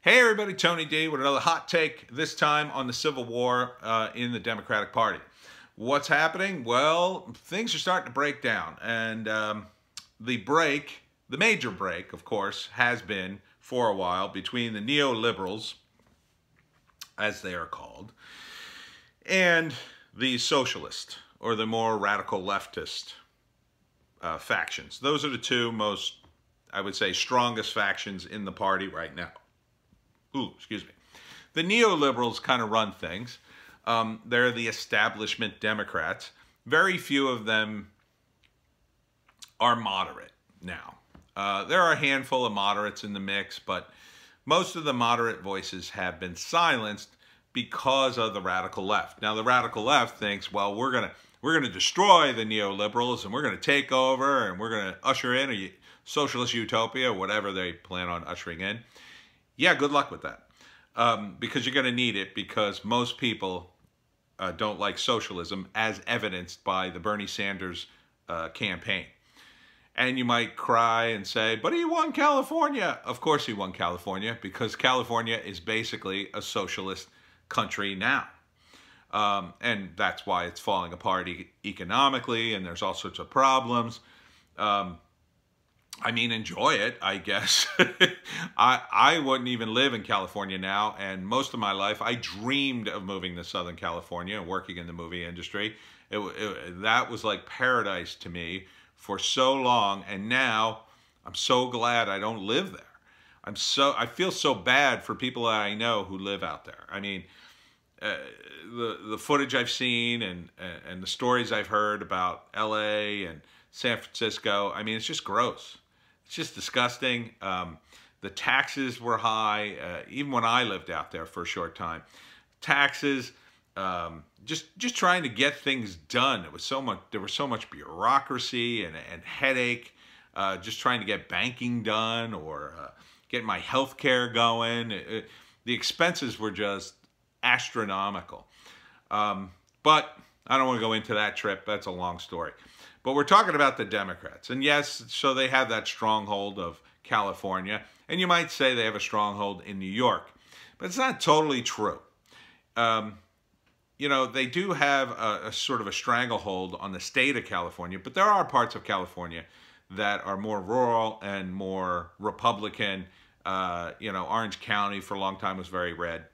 Hey everybody, Tony D with another hot take, this time on the Civil War in the Democratic Party. What's happening? Well, things are starting to break down, and the major break, of course, has been for a while between the neoliberals, as they are called, and the socialist, or the more radical leftist factions. Those are the two most, I would say, strongest factions in the party right now. Excuse me. The neoliberals kind of run things. They're the establishment Democrats. Very few of them are moderate now. There are a handful of moderates in the mix, but most of the moderate voices have been silenced because of the radical left. Now, the radical left thinks, well, we're gonna destroy the neoliberals, and we're gonna take over, and we're gonna usher in a socialist utopia, whatever they plan on ushering in. Yeah, good luck with that, because you're going to need it, because most people don't like socialism, as evidenced by the Bernie Sanders campaign. And you might cry and say, but he won California. Of course he won California, because California is basically a socialist country now. And that's why it's falling apart economically, and there's all sorts of problems. I mean, enjoy it, I guess. I wouldn't even live in California now, and most of my life I dreamed of moving to Southern California and working in the movie industry. That was like paradise to me for so long, and now I'm so glad I don't live there. I feel so bad for people that I know who live out there. I mean, the footage I've seen and the stories I've heard about LA and San Francisco, I mean, it's just gross. It's just disgusting. The taxes were high, even when I lived out there for a short time. Taxes, just trying to get things done. There was so much bureaucracy and headache, just trying to get banking done or get my health care going. The expenses were just astronomical. But I don't want to go into that trip. That's a long story. But we're talking about the Democrats. And yes, so they have that stronghold of California. And you might say they have a stronghold in New York. But it's not totally true. You know, they do have a sort of a stranglehold on the state of California. But there are parts of California that are more rural and more Republican. You know, Orange County for a long time was very red.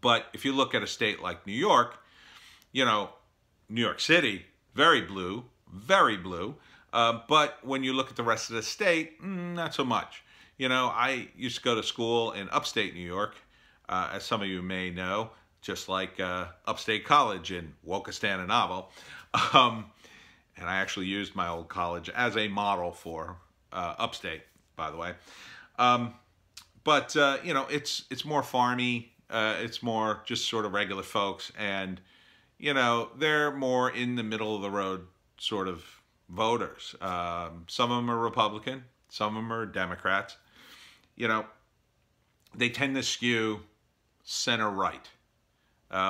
But if you look at a state like New York, you know, New York City, very blue, very blue. But when you look at the rest of the state, not so much. You know, I used to go to school in upstate New York, as some of you may know, just like Upstate College in Wokestana. And I actually used my old college as a model for upstate, by the way. But you know, it's more farmy. It's more just sort of regular folks, and you know, they're more in the middle of the road sort of voters. Some of them are Republican, some of them are Democrats. You know, they tend to skew center right,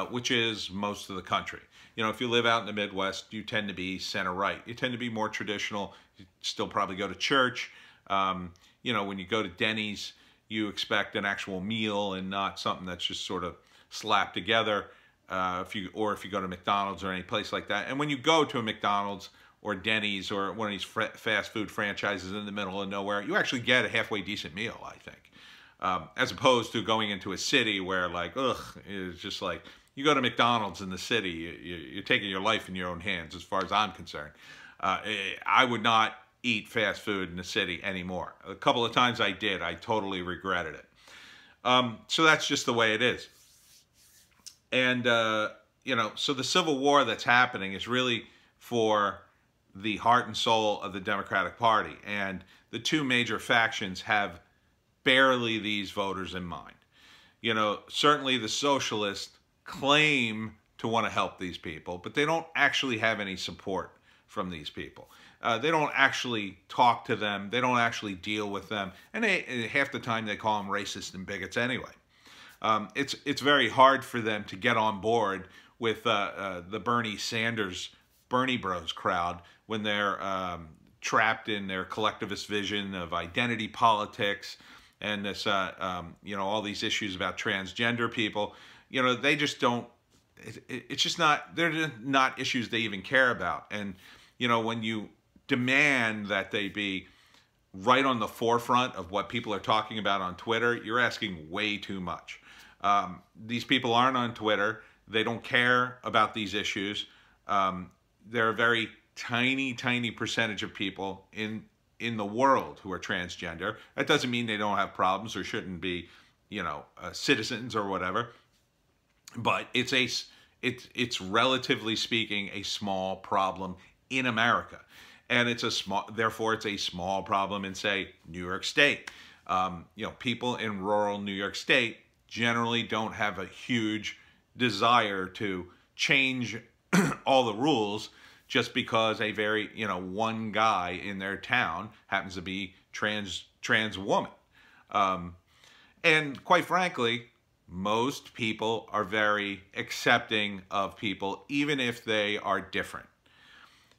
which is most of the country. You know, if you live out in the Midwest, you tend to be center right. You tend to be more traditional. You still probably go to church. You know, when you go to Denny's, you expect an actual meal and not something that's just sort of slapped together. If you go to McDonald's or any place like that. And when you go to a McDonald's or Denny's or one of these fast food franchises in the middle of nowhere, you actually get a halfway decent meal, I think. As opposed to going into a city where, like, it's just like, you go to McDonald's in the city, you're taking your life in your own hands, as far as I'm concerned. I would not eat fast food in the city anymore. A couple of times I did. I totally regretted it. So that's just the way it is. And, you know, so the Civil War that's happening is really for the heart and soul of the Democratic Party. And the two major factions have barely these voters in mind. You know, certainly the socialists claim to want to help these people, but they don't actually have any support from these people. They don't actually talk to them. They don't actually deal with them. And half the time they call them racist and bigots anyway. It's very hard for them to get on board with the Bernie Sanders, Bernie Bros crowd when they're trapped in their collectivist vision of identity politics and this, you know, all these issues about transgender people, you know, they just don't, it's just not, they're just not issues they even care about. And, you know, when you demand that they be right on the forefront of what people are talking about on Twitter, you're asking way too much. These people aren't on Twitter. They don't care about these issues. They're a very tiny, tiny percentage of people in the world who are transgender. That doesn't mean they don't have problems or shouldn't be, you know, citizens or whatever. But it's relatively speaking a small problem in America, and therefore it's a small problem in, say, New York State. You know, people in rural New York State generally don't have a huge desire to change all the rules just because a very, you know, one guy in their town happens to be trans woman. And quite frankly, most people are very accepting of people, even if they are different.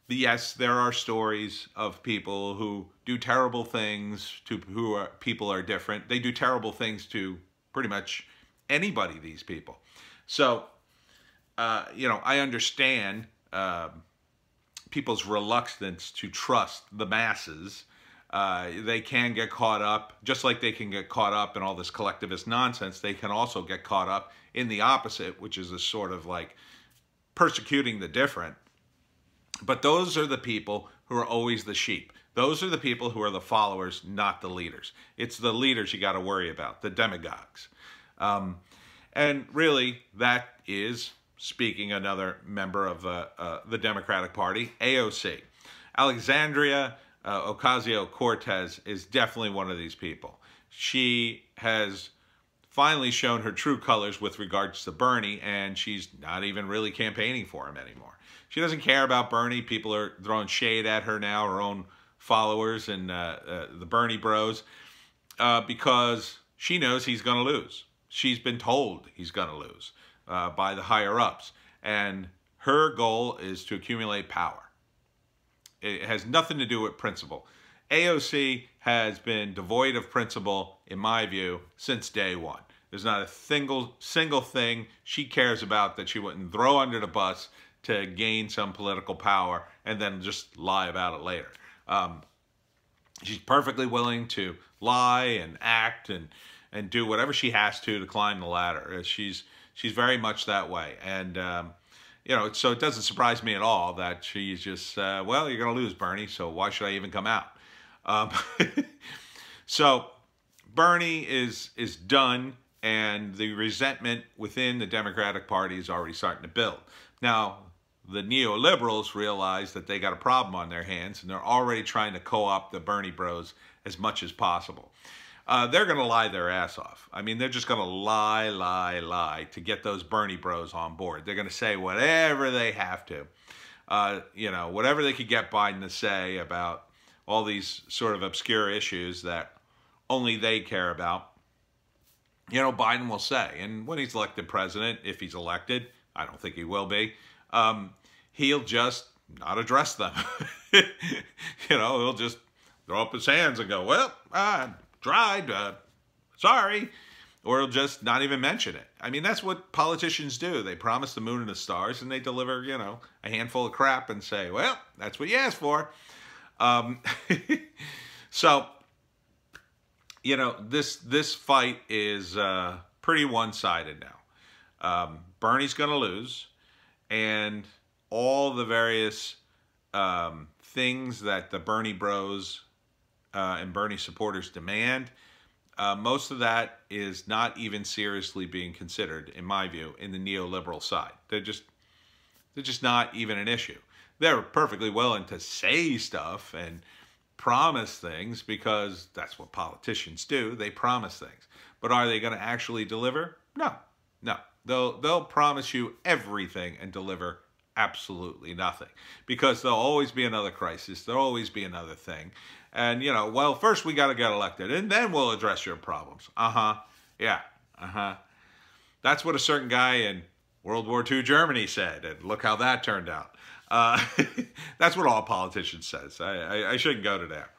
Yes, there are stories of people who do terrible things to people are different. They do terrible things to pretty much anybody, these people. So, you know, I understand people's reluctance to trust the masses. They can get caught up, just like they can get caught up in all this collectivist nonsense, they can also get caught up in the opposite, which is a sort of like persecuting the different. But those are the people who are always the sheep. Those are the people who are the followers, not the leaders. It's the leaders you got to worry about, the demagogues. And really, that is, speaking another member of the Democratic Party, AOC. Alexandria Ocasio-Cortez is definitely one of these people. She has finally shown her true colors with regards to Bernie, and she's not even really campaigning for him anymore. She doesn't care about Bernie. People are throwing shade at her now, her own followers and the Bernie bros, because she knows he's going to lose. She's been told he's going to lose by the higher-ups, and her goal is to accumulate power. It has nothing to do with principle. AOC has been devoid of principle, in my view, since day one. There's not a single thing she cares about that she wouldn't throw under the bus to gain some political power and then just lie about it later. She's perfectly willing to lie and act and do whatever she has to climb the ladder. She's very much that way. And you know, so it doesn't surprise me at all that she's just, well, you're going to lose, Bernie, so why should I even come out? So Bernie is done, and the resentment within the Democratic Party is already starting to build. Now, the neoliberals realize that they got a problem on their hands, and they're already trying to co-opt the Bernie bros as much as possible. They're going to lie their ass off. I mean, they're just going to lie to get those Bernie bros on board. They're going to say whatever they have to. You know, whatever they could get Biden to say about all these sort of obscure issues that only they care about, you know, Biden will say. And when he's elected president, if he's elected, I don't think he will be, he'll just not address them. You know, he'll just throw up his hands and go, well, tried, sorry, or he'll just not even mention it. I mean, that's what politicians do. They promise the moon and the stars, and they deliver, you know, a handful of crap and say, well, that's what you asked for. So, you know, this fight is pretty one-sided now. Bernie's going to lose, and all the various things that the Bernie bros and Bernie supporters demand, most of that is not even seriously being considered, in my view, in the neoliberal side. They're just not even an issue. They're perfectly willing to say stuff and promise things because that's what politicians do. They promise things. But are they going to actually deliver? No. They'll promise you everything and deliver absolutely nothing, because there'll always be another crisis. There'll always be another thing. And, you know, well, first we got to get elected, and then we'll address your problems. Yeah. That's what a certain guy in World War II Germany said, and look how that turned out. That's what all politicians says. I shouldn't go to that.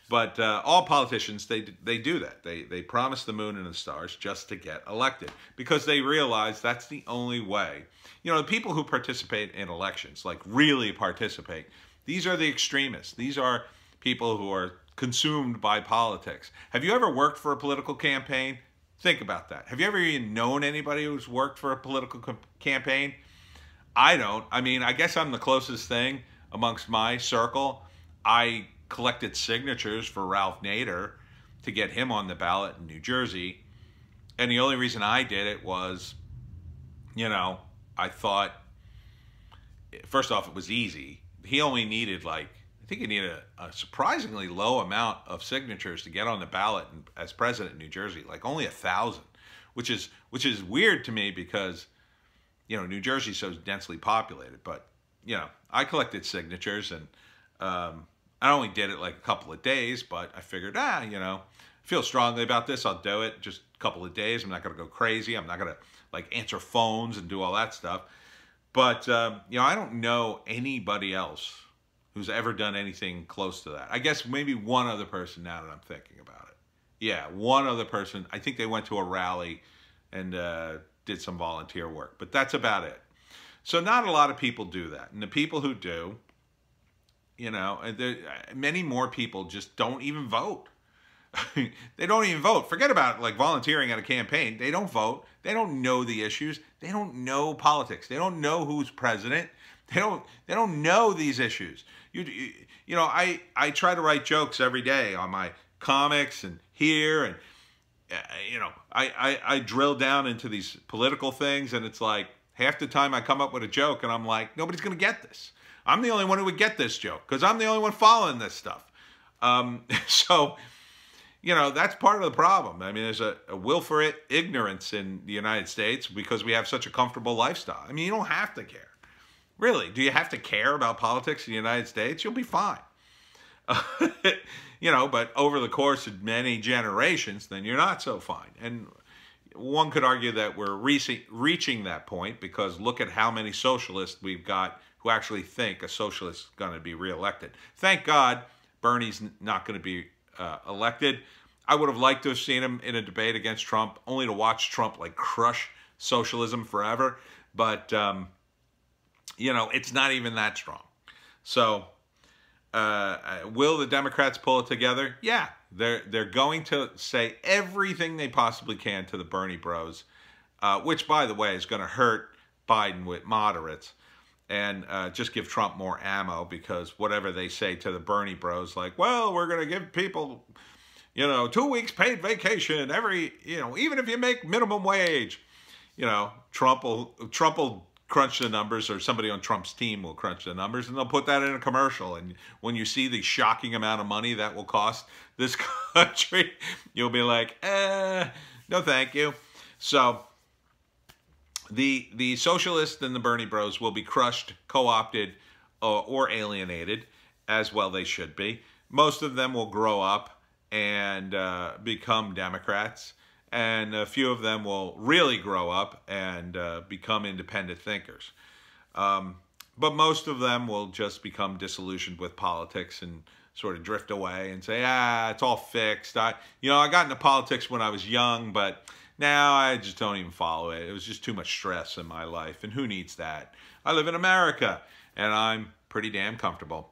But all politicians, they do that. They promise the moon and the stars just to get elected because they realize that's the only way. You know, the people who participate in elections, like really participate, these are the extremists. These are people who are consumed by politics. Have you ever worked for a political campaign? Think about that. Have you ever even known anybody who's worked for a political campaign? I don't. I mean, I guess I'm the closest thing amongst my circle. I collected signatures for Ralph Nader to get him on the ballot in New Jersey. And the only reason I did it was, you know, I thought, first off, it was easy. He only needed like, I think he needed a surprisingly low amount of signatures to get on the ballot as president in New Jersey, like only 1,000, which is weird to me because, you know, New Jersey's so densely populated. But, you know, I collected signatures and I only did it like a couple of days, but I figured, you know, I feel strongly about this. I'll do it just a couple of days. I'm not going to go crazy. I'm not going to like answer phones and do all that stuff. But, you know, I don't know anybody else who's ever done anything close to that. I guess maybe one other person now that I'm thinking about it. Yeah, one other person. I think they went to a rally and did some volunteer work, but that's about it. So not a lot of people do that. And the people who do, you know, many more people just don't even vote. They don't even vote. Forget about like volunteering at a campaign. They don't vote. They don't know the issues. They don't know politics. They don't know who's president. They don't know these issues. You know, I try to write jokes every day on my comics and here, and you know, I drill down into these political things, and it's like half the time I come up with a joke and I'm like, nobody's gonna get this. I'm the only one who would get this joke because I'm the only one following this stuff. So, you know, that's part of the problem. I mean, there's a willful ignorance in the United States because we have such a comfortable lifestyle. I mean, you don't have to care. Really, do you have to care about politics in the United States? You'll be fine. You know, but over the course of many generations, then you're not so fine. And one could argue that we're reaching that point because look at how many socialists we've got who actually think a socialist is going to be reelected. Thank God Bernie's not going to be elected. I would have liked to have seen him in a debate against Trump, only to watch Trump like crush socialism forever. But you know, it's not even that strong. So, will the Democrats pull it together? Yeah, they're going to say everything they possibly can to the Bernie bros, which, by the way, is going to hurt Biden with moderates and just give Trump more ammo because whatever they say to the Bernie bros, like, well, we're going to give people, you know, 2 weeks paid vacation every, you know, even if you make minimum wage, you know, Trump will crunch the numbers, or somebody on Trump's team will crunch the numbers, and they'll put that in a commercial. And when you see the shocking amount of money that will cost this country, you'll be like, no thank you. So the socialists and the Bernie bros will be crushed, co-opted, or alienated, as well they should be. Most of them will grow up and become Democrats. And a few of them will really grow up and become independent thinkers. But most of them will just become disillusioned with politics and sort of drift away and say, it's all fixed. You know, I got into politics when I was young, but now I just don't even follow it. It was just too much stress in my life, and who needs that? I live in America, and I'm pretty damn comfortable.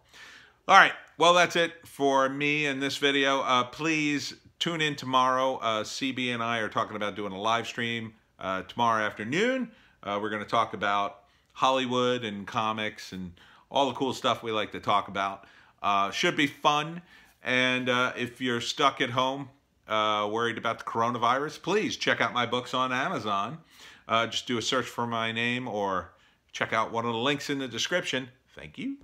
All right, well, that's it for me in this video. Please tune in tomorrow. CB and I are talking about doing a live stream tomorrow afternoon. We're going to talk about Hollywood and comics and all the cool stuff we like to talk about. Should be fun. And if you're stuck at home worried about the coronavirus, please check out my books on Amazon. Just do a search for my name or check out one of the links in the description. Thank you.